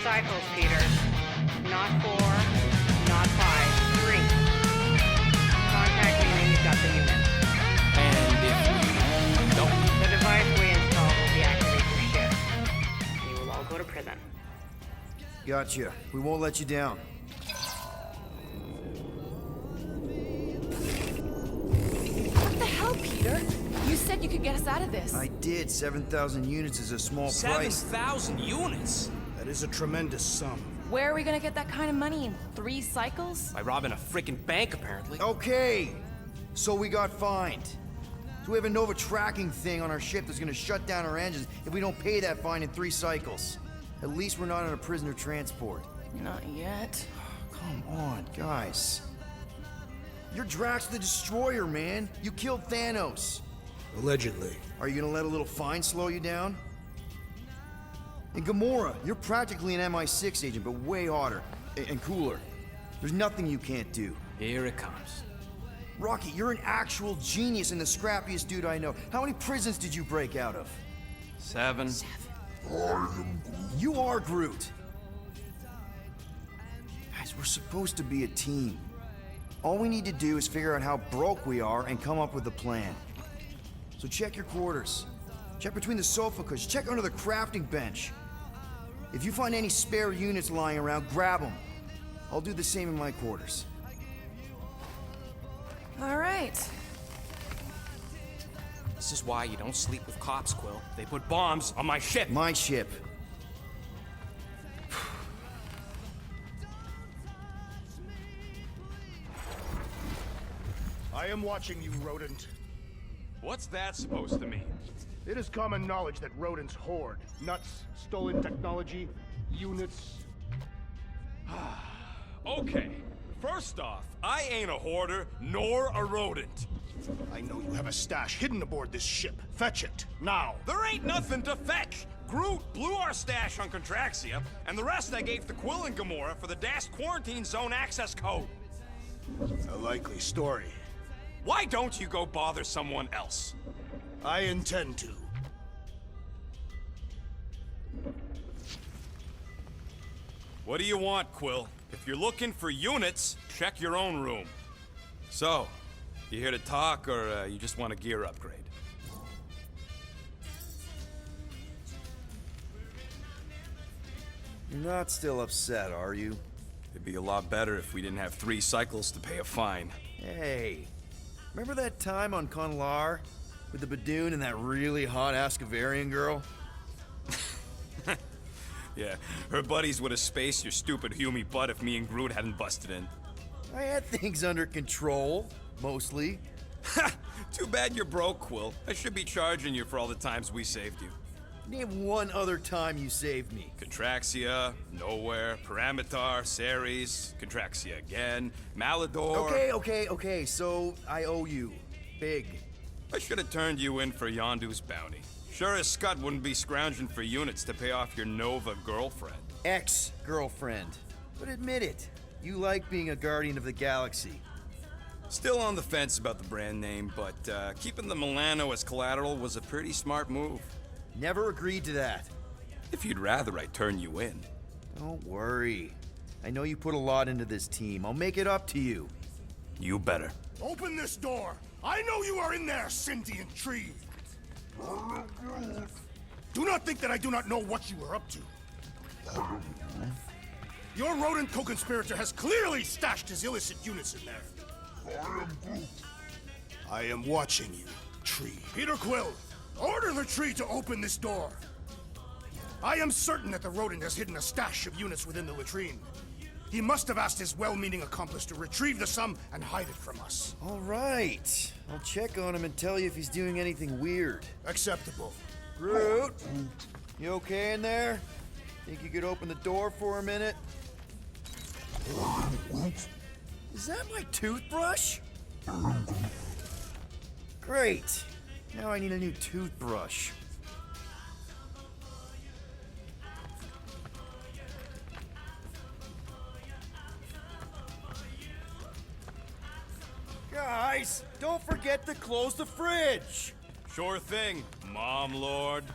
cycles, Peter. Not 4, not 5, 3. Contact me when you've got the unit. And if we don't? The device we installed will deactivate your ship. You will all go to prison. Gotcha. We won't let you down. What the hell, Peter? You said you could get us out of this. I did. 7,000 units is a small price. 7,000 units? That is a tremendous sum. Where are we gonna get that kind of money in 3 cycles? By robbing a freaking bank, apparently. Okay. So we got fined. So we have a Nova tracking thing on our ship that's gonna shut down our engines if we don't pay that fine in 3 cycles. At least we're not on a prisoner transport. Not yet. Come on, guys. You're Drax the Destroyer, man. You killed Thanos. Allegedly. Are you gonna let a little fine slow you down? And Gamora, you're practically an MI6 agent, but way hotter and cooler. There's nothing you can't do. Here it comes. Rocky, you're an actual genius and the scrappiest dude I know. How many prisons did you break out of? 7. You are Groot. Guys, we're supposed to be a team. All we need to do is figure out how broke we are and come up with a plan. So check your quarters. Check between the sofa cushions. Check under the crafting bench. If you find any spare units lying around, grab them. I'll do the same in my quarters. All right. This is why you don't sleep with cops, Quill. They put bombs on my ship. My ship. I am watching you, rodent. What's that supposed to mean? It is common knowledge that rodents hoard nuts, stolen technology, units. Okay, first off, I ain't a hoarder nor a rodent. I know you have a stash hidden aboard this ship. Fetch it, now. There ain't nothing to fetch. Groot blew our stash on Contraxia, and the rest I gave to Quill and Gamora for the DAS quarantine zone access code. A likely story. Why don't you go bother someone else? I intend to. What do you want, Quill? If you're looking for units, check your own room. So, you here to talk, or you just want a gear upgrade? You're not still upset, are you? It'd be a lot better if we didn't have 3 cycles to pay a fine. Hey, remember that time on Conlar with the Badoon and that really hot Ascavarian girl? Yeah, her buddies would have spaced your stupid Humy butt if me and Groot hadn't busted in. I had things under control, mostly. Ha! Too bad you're broke, Quill. I should be charging you for all the times we saved you. Name one other time you saved me. Contraxia, Nowhere, Paramitar, Ceres, Contraxia again, Malador... Okay, so I owe you. Big. I should have turned you in for Yondu's bounty. Sure as Scott wouldn't be scrounging for units to pay off your Nova girlfriend. Ex-girlfriend. But admit it, you like being a Guardian of the Galaxy. Still on the fence about the brand name, but keeping the Milano as collateral was a pretty smart move. Never agreed to that. If you'd rather I turn you in. Don't worry. I know you put a lot into this team. I'll make it up to you. You better. Open this door! I know you are in there, sentient tree! Do not think that I do not know what you are up to. Your rodent co-conspirator has clearly stashed his illicit units in there. I am watching you, tree. Peter Quill, order the tree to open this door. I am certain that the rodent has hidden a stash of units within the latrine. He must have asked his well-meaning accomplice to retrieve the sum and hide it from us. All right. I'll check on him and tell you if he's doing anything weird. Acceptable. Groot, you okay in there? Think you could open the door for a minute? Is that my toothbrush? Great. Now I need a new toothbrush. Guys, don't forget to close the fridge. Sure thing, Mom Lord.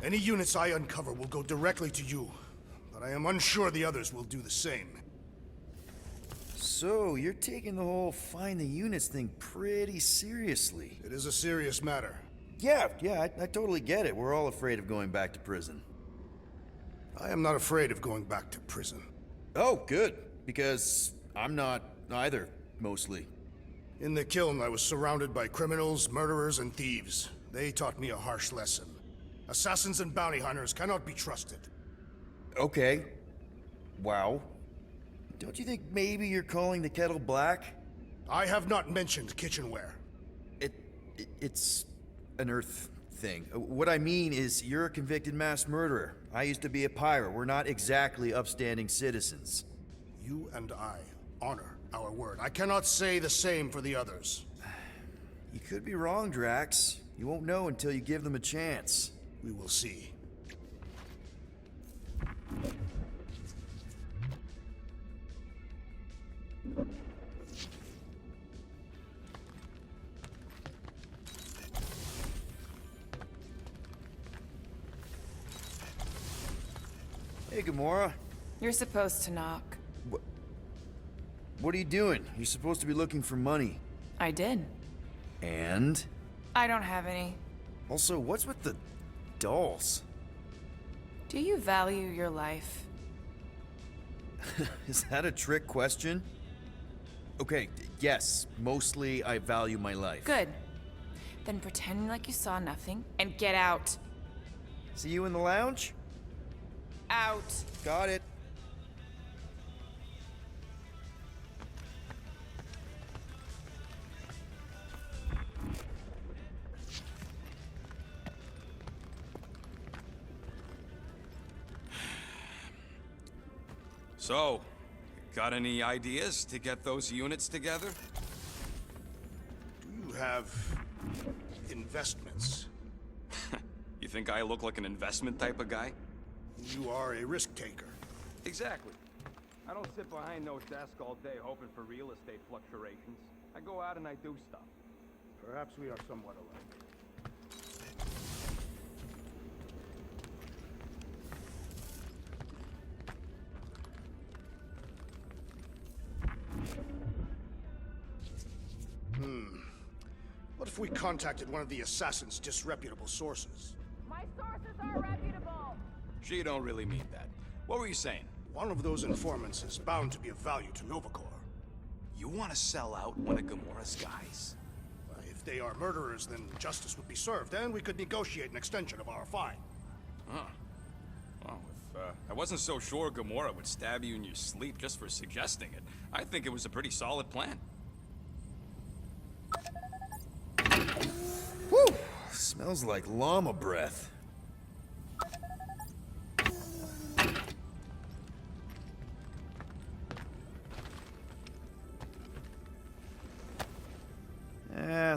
Any units I uncover will go directly to you, but I am unsure the others will do the same. So, you're taking the whole find the units thing pretty seriously. It is a serious matter. Yeah, I totally get it. We're all afraid of going back to prison. I am not afraid of going back to prison. Oh, good. Because I'm not either, mostly. In the kiln, I was surrounded by criminals, murderers, and thieves. They taught me a harsh lesson. Assassins and bounty hunters cannot be trusted. Okay. Wow. Don't you think maybe you're calling the kettle black? I have not mentioned kitchenware. It's an Earth thing. What I mean is, you're a convicted mass murderer. I used to be a pirate. We're not exactly upstanding citizens. You and I honor our word. I cannot say the same for the others. You could be wrong, Drax. You won't know until you give them a chance. We will see. Hey, Gamora. You're supposed to knock. What are you doing? You're supposed to be looking for money. I did. And? I don't have any. Also, what's with the dolls? Do you value your life? Is that a trick question? Okay, yes, mostly I value my life. Good. Then pretend like you saw nothing and get out. See you in the lounge? Out. Got it. So, got any ideas to get those units together? Do you have investments? You think I look like an investment type of guy? You are a risk taker. Exactly. I don't sit behind no desk all day hoping for real estate fluctuations. I go out and I do stuff. Perhaps we are somewhat alike. What if we contacted one of the assassin's disreputable sources? My sources are reputable. She don't really mean that. What were you saying? One of those informants is bound to be of value to Novacore. You want to sell out one of Gamora's guys? If they are murderers, then justice would be served, and we could negotiate an extension of our fine. Huh. Well, if I wasn't so sure Gamora would stab you in your sleep just for suggesting it, I think it was a pretty solid plan. Whew! Smells like llama breath.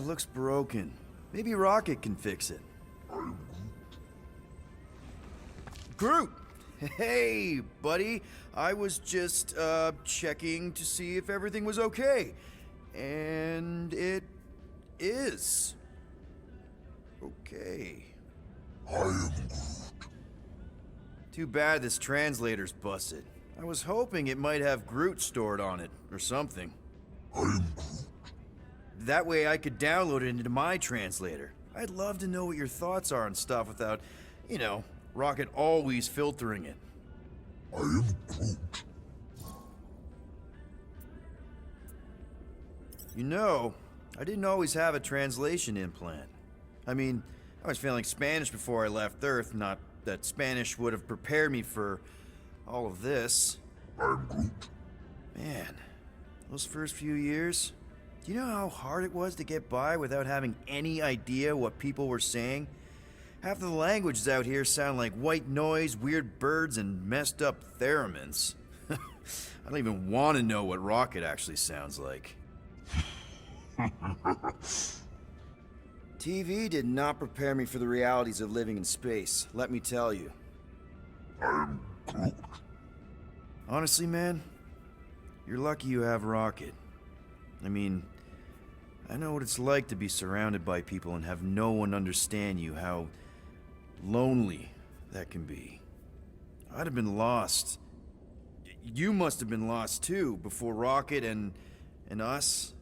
Looks broken. Maybe Rocket can fix it. Groot! Hey, buddy. I was just, checking to see if everything was okay. And it is. Okay. I am Groot. Too bad this translator's busted. I was hoping it might have Groot stored on it, or something. I am Groot. That way I could download it into my translator. I'd love to know what your thoughts are on stuff without, you know, Rocket always filtering it. I am Groot. You know, I didn't always have a translation implant. I mean, I was failing Spanish before I left Earth, not that Spanish would have prepared me for all of this. I am Groot. Man, those first few years, do you know how hard it was to get by without having any idea what people were saying? Half of the languages out here sound like white noise, weird birds, and messed up theremins. I don't even want to know what Rocket actually sounds like. TV did not prepare me for the realities of living in space, let me tell you. I am Groot. Honestly, man, you're lucky you have Rocket. I mean, I know what it's like to be surrounded by people and have no one understand you, how lonely that can be. I'd have been lost. You must have been lost too, before Rocket and us.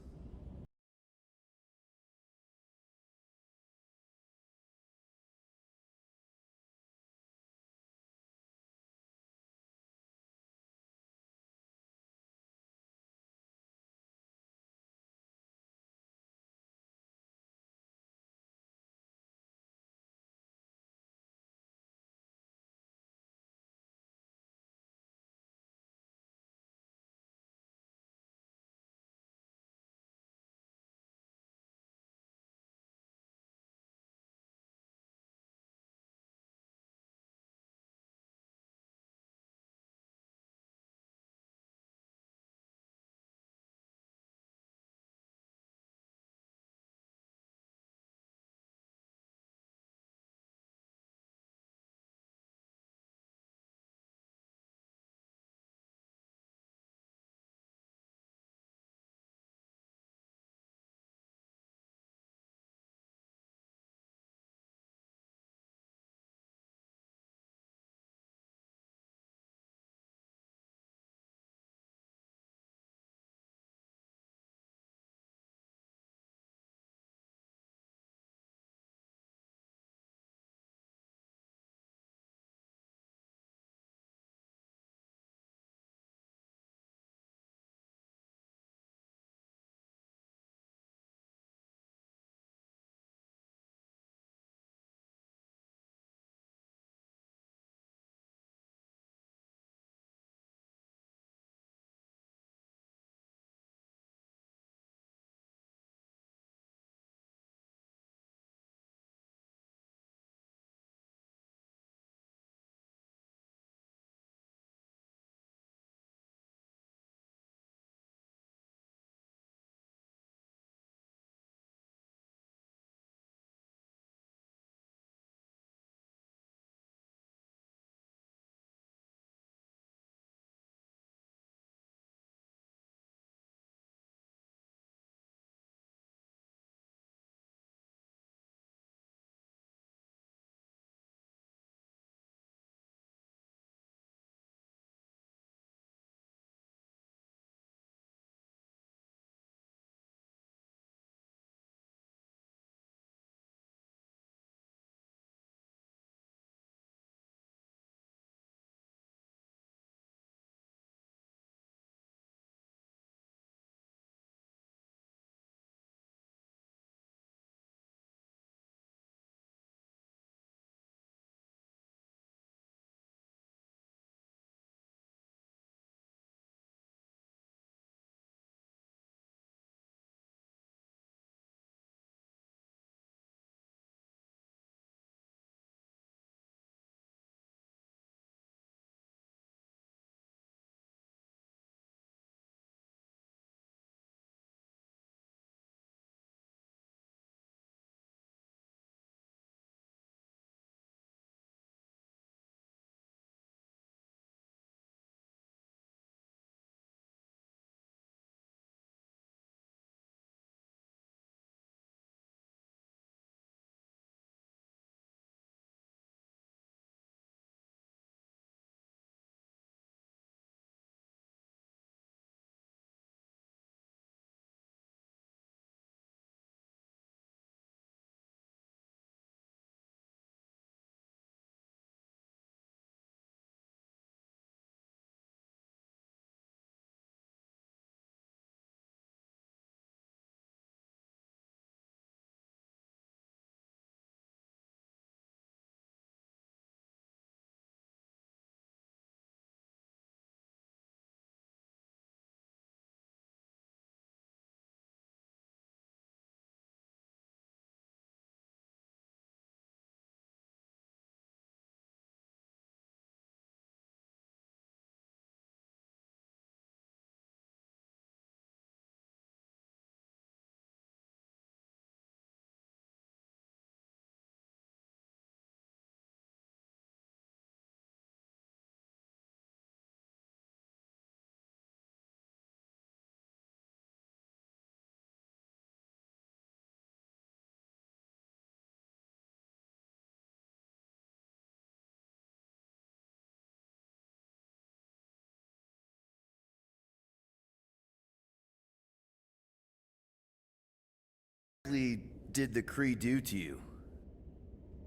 did the Kree do to you?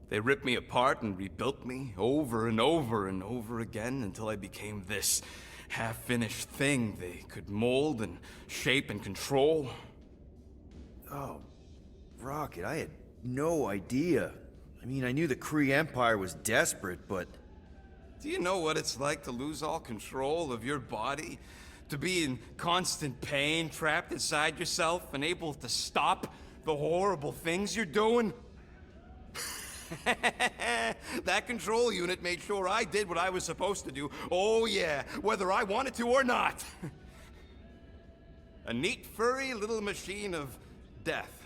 They ripped me apart and rebuilt me over and over and over again until I became this half-finished thing they could mold and shape and control. Oh, Rocket, I had no idea. I mean, I knew the Kree Empire was desperate, but... Do you know what it's like to lose all control of your body? To be in constant pain, trapped inside yourself, unable to stop the horrible things you're doing? That control unit made sure I did what I was supposed to do. Oh yeah, whether I wanted to or not. A neat, furry little machine of death.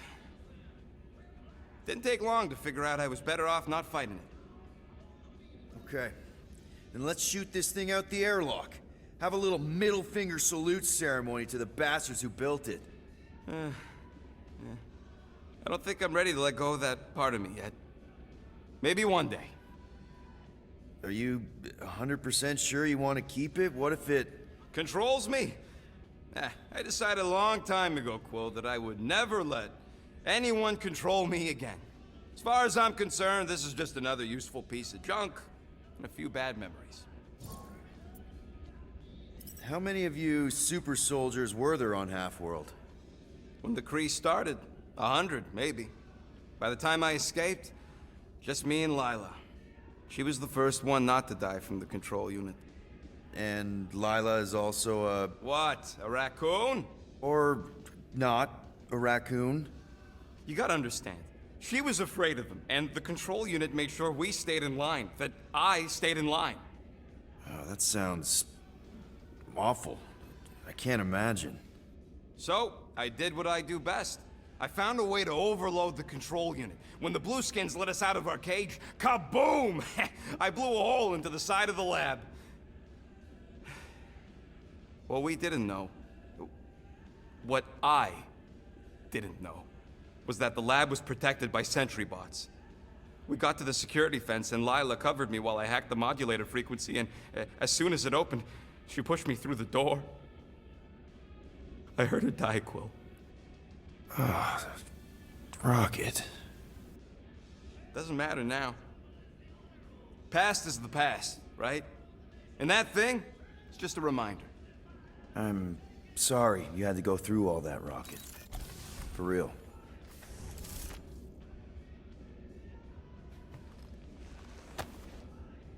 Didn't take long to figure out I was better off not fighting it. Okay. Then let's shoot this thing out the airlock. Have a little middle finger salute ceremony to the bastards who built it. Yeah. I don't think I'm ready to let go of that part of me yet. Maybe one day. Are you 100% sure you want to keep it? What if it... Controls me? I decided a long time ago, Quill, that I would never let anyone control me again. As far as I'm concerned, this is just another useful piece of junk and a few bad memories. How many of you super soldiers were there on Half-World? When the Kree started, 100, maybe. By the time I escaped, just me and Lila. She was the first one not to die from the control unit. And Lila is also a... What? A raccoon? Or not a raccoon? You gotta understand. She was afraid of them, and the control unit made sure we stayed in line, that I stayed in line. Oh, that sounds... awful. I can't imagine. So, I did what I do best. I found a way to overload the control unit. When the Blueskins let us out of our cage, kaboom! I blew a hole into the side of the lab. What we didn't know, what I didn't know, was that the lab was protected by sentry bots. We got to the security fence and Lila covered me while I hacked the modulator frequency, and as soon as it opened, she pushed me through the door. I heard her die, Quill. Ah, Rocket. Doesn't matter now. Past is the past, right? And that thing, it's just a reminder. I'm sorry you had to go through all that, Rocket. For real.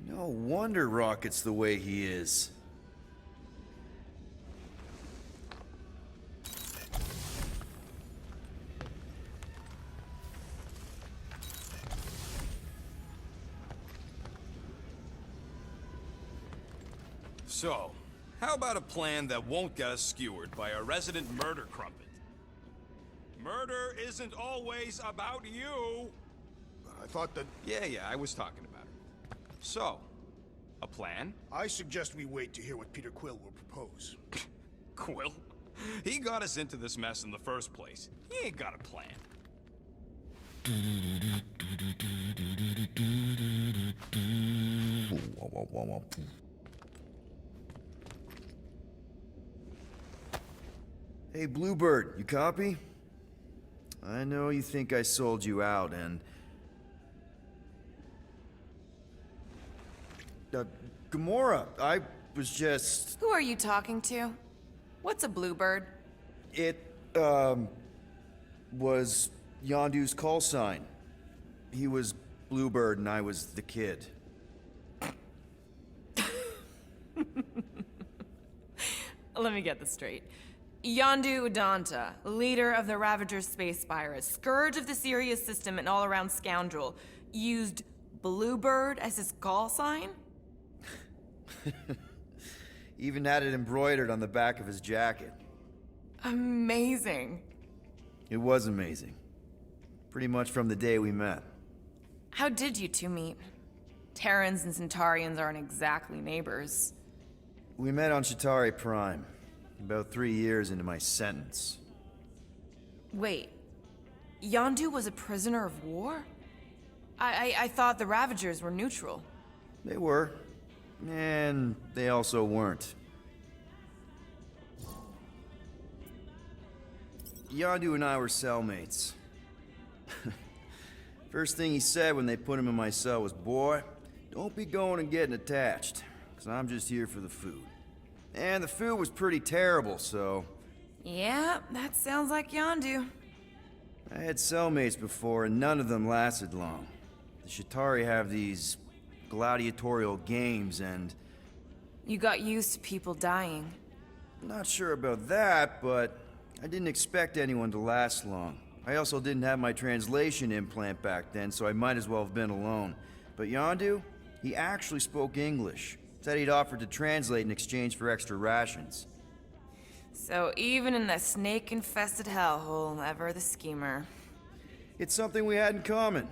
No wonder Rocket's the way he is. So, how about a plan that won't get us skewered by a resident murder crumpet? Murder isn't always about you! I thought that... Yeah, I was talking about her. So, a plan? I suggest we wait to hear what Peter Quill will propose. Quill? He got us into this mess in the first place. He ain't got a plan. Hey, Bluebird, you copy? I know you think I sold you out, and... Gamora, I was just... Who are you talking to? What's a bluebird? It, was Yondu's call sign. He was Bluebird and I was the kid. Let me get this straight. Yondu Udanta, leader of the Ravager's space virus, scourge of the Sirius system and all-around scoundrel, used Bluebird as his call sign? Even had it embroidered on the back of his jacket. Amazing. It was amazing. Pretty much from the day we met. How did you two meet? Terrans and Centaurians aren't exactly neighbors. We met on Chitauri Prime, about 3 years into my sentence. Wait, Yondu was a prisoner of war? I thought the Ravagers were neutral. They were. And they also weren't. Yondu and I were cellmates. First thing he said when they put him in my cell was, "Boy, don't be going and getting attached, because I'm just here for the food." And the food was pretty terrible, so... Yeah, that sounds like Yondu. I had cellmates before, and none of them lasted long. The Chitauri have these gladiatorial games, and... You got used to people dying. Not sure about that, but I didn't expect anyone to last long. I also didn't have my translation implant back then, so I might as well have been alone. But Yondu, he actually spoke English. Said he'd offered to translate in exchange for extra rations. So even in the snake-infested hellhole, ever the schemer. It's something we had in common.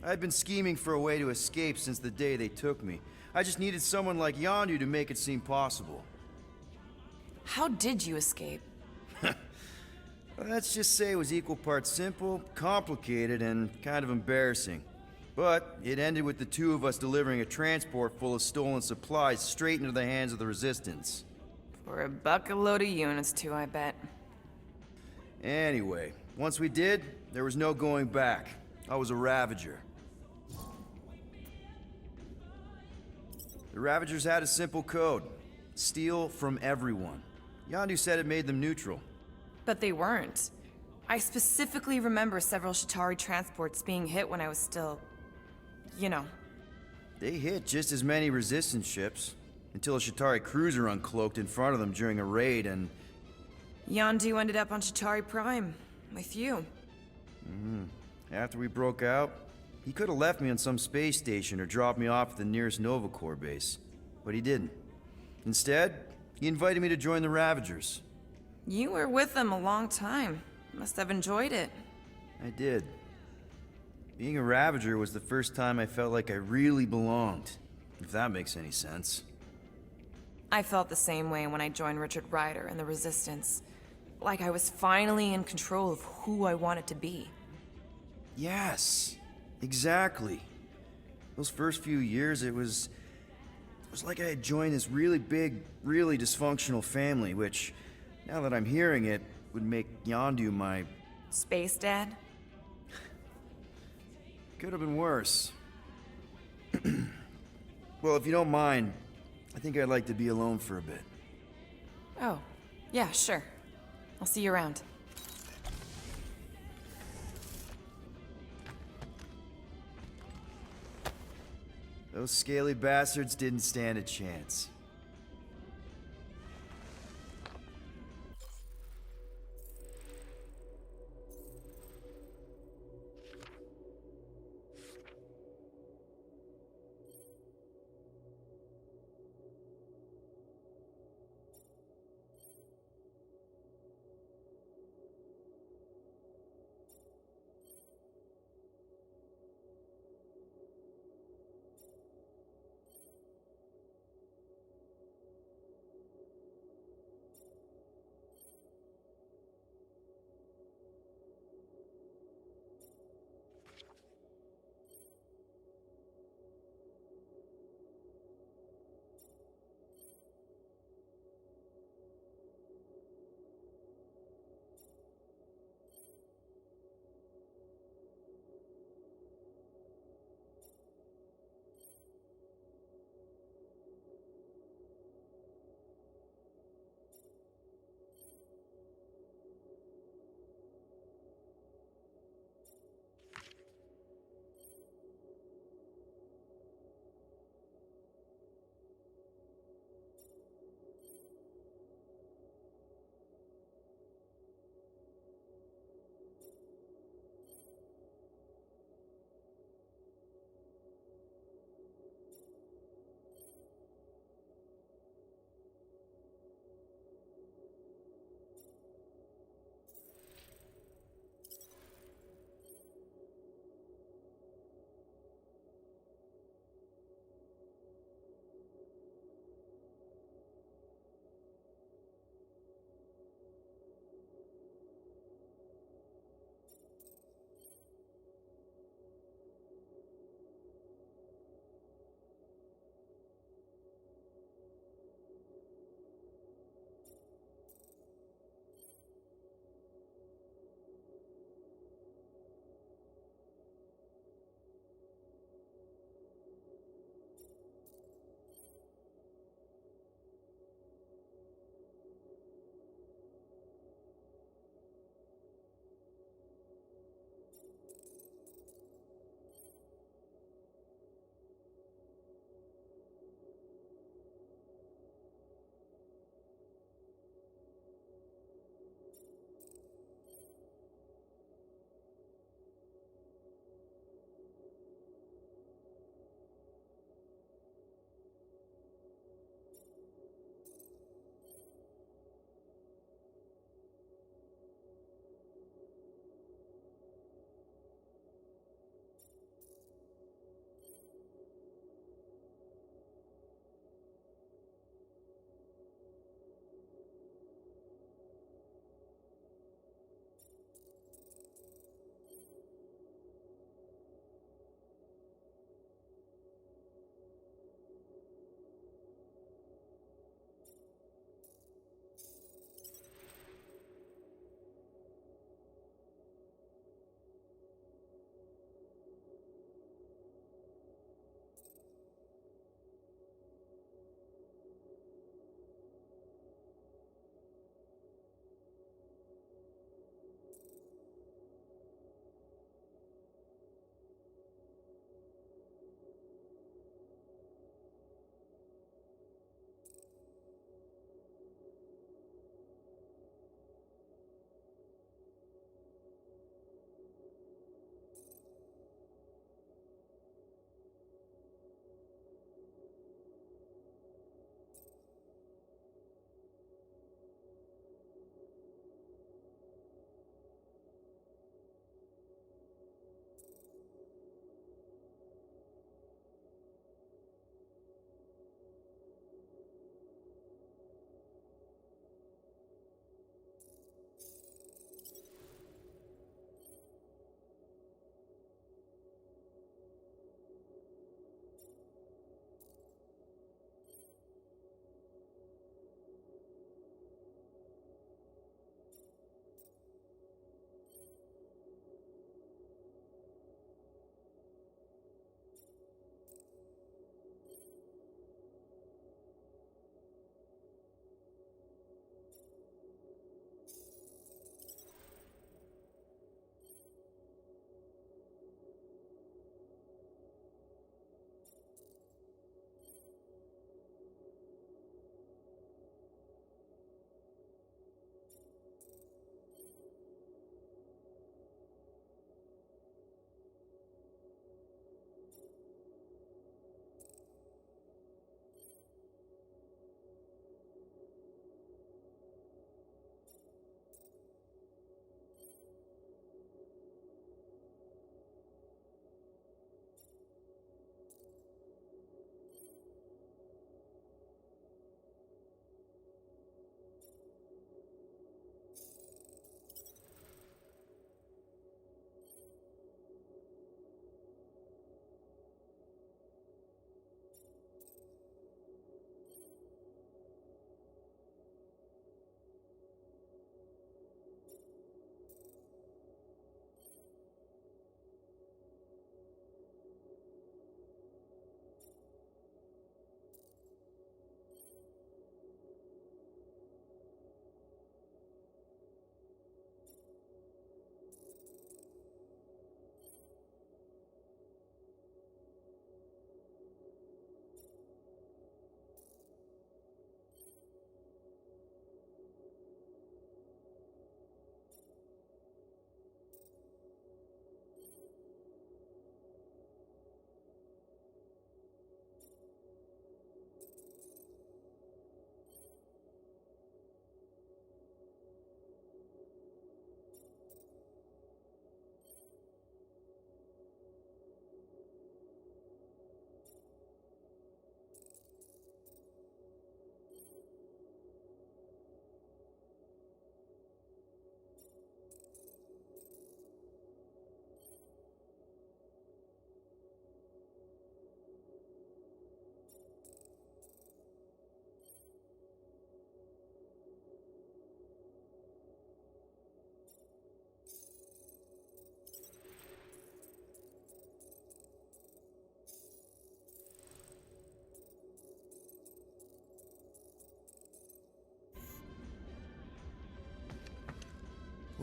I'd been scheming for a way to escape since the day they took me. I just needed someone like Yondu to make it seem possible. How did you escape? Let's just say it was equal parts simple, complicated, and kind of embarrassing. But it ended with the two of us delivering a transport full of stolen supplies straight into the hands of the Resistance. For a bucket load of units too, I bet. Anyway, once we did, there was no going back. I was a Ravager. The Ravagers had a simple code. Steal from everyone. Yondu said it made them neutral. But they weren't. I specifically remember several Chitauri transports being hit when I was still... you know. They hit just as many Resistance ships, until a Chitauri cruiser uncloaked in front of them during a raid and... Yondu ended up on Chitauri Prime, with you. After we broke out, he could have left me on some space station or dropped me off at the nearest Nova Corps base. But he didn't. Instead, he invited me to join the Ravagers. You were with them a long time. Must have enjoyed it. I did. Being a Ravager was the first time I felt like I really belonged, if that makes any sense. I felt the same way when I joined Richard Rider and the Resistance. Like I was finally in control of who I wanted to be. Yes, exactly. Those first few years, it was like I had joined this really big, really dysfunctional family, which, now that I'm hearing it, would make Yondu my... Space Dad? Could have been worse. Well, if you don't mind, I think I'd like to be alone for a bit. Oh, yeah, sure. I'll see you around. Those scaly bastards didn't stand a chance.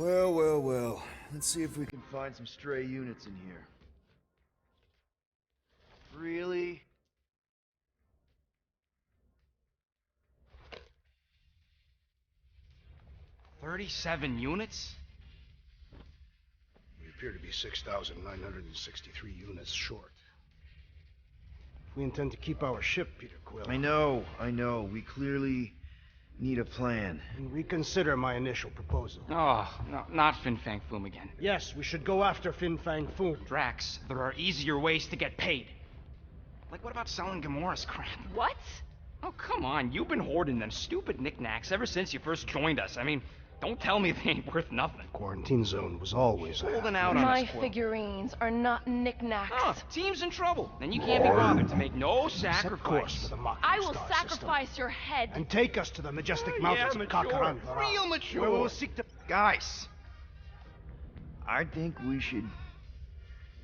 Well, well, well. Let's see if we can find some stray units in here. Really? $37 units? We appear to be 6,963 units short. If we intend to keep our ship, Peter Quill... I know. We clearly need a plan. And reconsider my initial proposal. Oh, no, not Fin Fang Foom again. Yes, we should go after Fin Fang Foom. Drax, there are easier ways to get paid. Like, what about selling Gamora's crap? What? Oh, come on. You've been hoarding them stupid knickknacks ever since you first joined us. I mean, don't tell me they ain't worth nothing. Quarantine zone was always Holding out on My us, Quill. figurines are not knickknacks. Oh, team's in trouble. Then you can't be bothered to make no Set course sacrifice. for the Mocking I will Star sacrifice system, your head. and take us to the majestic Yeah, mountains of mature. Kakaran. Real mature. Where we will seek to... Guys, I think we should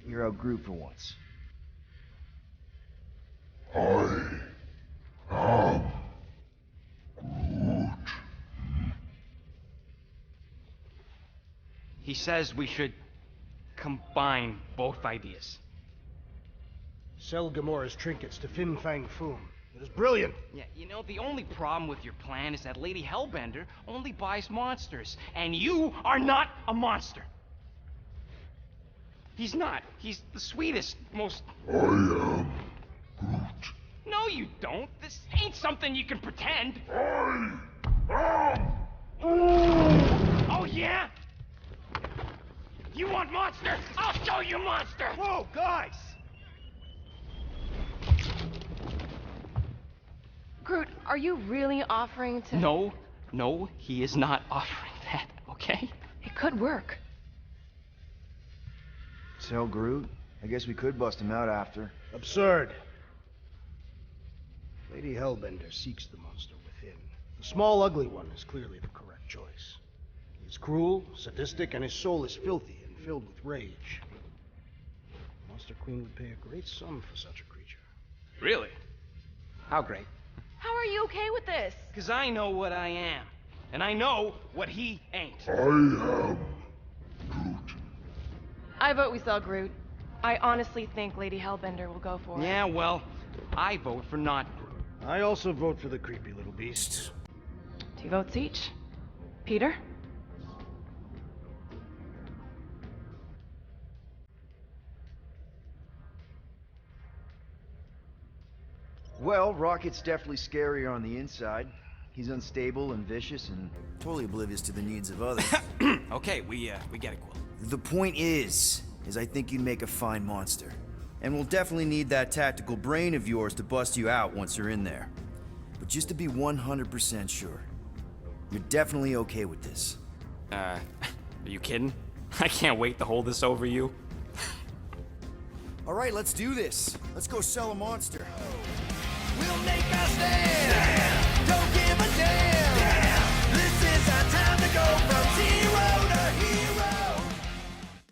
hear out Groot for once. He says we should combine both ideas. Sell Gamora's trinkets to Fin Fang Foom. It is brilliant. Yeah, you know, the only problem with your plan is that Lady Hellbender only buys monsters, and you are not a monster. He's not. He's the sweetest, most... I am Groot. No, you don't. This ain't something you can pretend. Oh, yeah? You want monster? I'll show you monster! Whoa, guys! Groot, are you really offering to... No, he is not offering that, okay? It could work. Sell Groot? I guess we could bust him out after. Absurd. Lady Hellbender seeks the monster within. The small, ugly one is clearly the correct choice. He is cruel, sadistic, and his soul is filthy and filled with rage. Monster Queen would pay a great sum for such a creature. Really? How great? How are you okay with this? Because I know what I am. And I know what he ain't. I am Groot. I vote we sell Groot. I honestly think Lady Hellbender will go for it. Yeah, well, I vote for not. I also vote for the creepy little beast. 2 votes each. Peter? Well, Rocket's definitely scarier on the inside. He's unstable and vicious and totally oblivious to the needs of others. Okay, we get it, Quill. The point is I think you'd make a fine monster. And we'll definitely need that tactical brain of yours to bust you out once you're in there. But just to be 100% sure, you're definitely okay with this. Are you kidding? I can't wait to hold this over you. All right, let's do this. Let's go sell a monster.